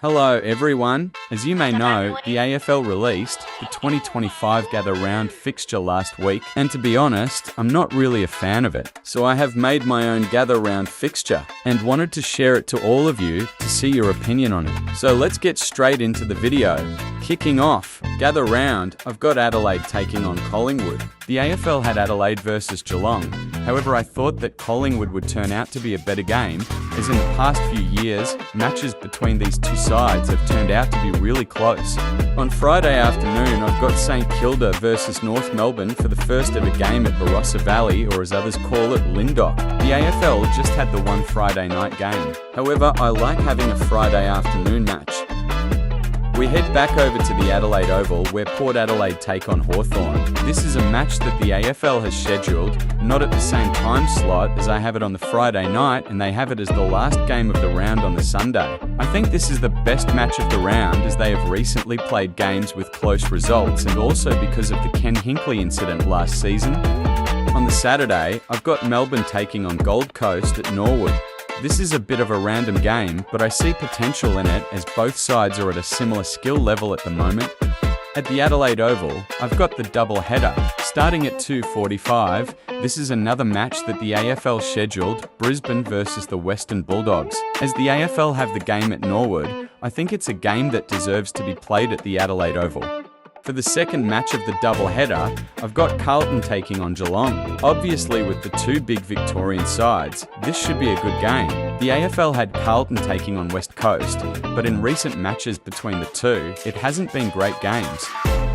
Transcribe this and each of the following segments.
Hello everyone. As you may know, the AFL released the 2025 Gather Round fixture last week, and to be honest, I'm not really a fan of it. So I have made my own Gather Round fixture and wanted to share it to all of you to see your opinion on it. So let's get straight into the video. Kicking off, Gather Round, I've got Adelaide taking on Collingwood. The AFL had Adelaide versus Geelong. However, I thought that Collingwood would turn out to be a better game, as in the past few years, matches between these two sides have turned out to be really close. On Friday afternoon, I've got St Kilda versus North Melbourne for the first ever game at Barossa Valley, or as others call it, Lindock. The AFL just had the one Friday night game. However, I like having a Friday afternoon match. We head back over to the Adelaide Oval, where Port Adelaide take on Hawthorn. This is a match that the AFL has scheduled, not at the same time slot as I have it on the Friday night, and they have it as the last game of the round on the Sunday. I think this is the best match of the round, as they have recently played games with close results, and also because of the Ken Hinkley incident last season. On the Saturday, I've got Melbourne taking on Gold Coast at Norwood. This is a bit of a random game, but I see potential in it as both sides are at a similar skill level at the moment. At the Adelaide Oval, I've got the double header. Starting at 2:45, this is another match that the AFL scheduled, Brisbane versus the Western Bulldogs. As the AFL have the game at Norwood, I think it's a game that deserves to be played at the Adelaide Oval. For the second match of the doubleheader, I've got Carlton taking on Geelong. Obviously, with the two big Victorian sides, this should be a good game. The AFL had Carlton taking on West Coast, but in recent matches between the two, it hasn't been great games.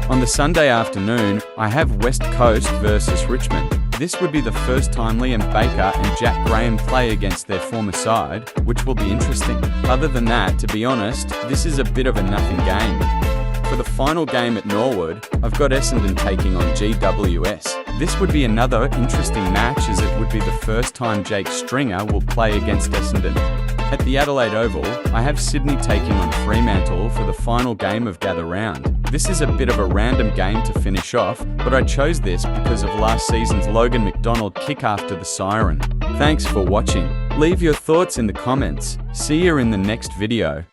On the Sunday afternoon, I have West Coast versus Richmond. This would be the first time Liam Baker and Jack Graham play against their former side, which will be interesting. Other than that, to be honest, this is a bit of a nothing game. For the final game at Norwood, I've got Essendon taking on GWS. This would be another interesting match, as it would be the first time Jake Stringer will play against Essendon. At the Adelaide Oval, I have Sydney taking on Fremantle for the final game of Gather Round. This is a bit of a random game to finish off, but I chose this because of last season's Logan McDonald kick after the siren. Thanks for watching. Leave your thoughts in the comments. See you in the next video.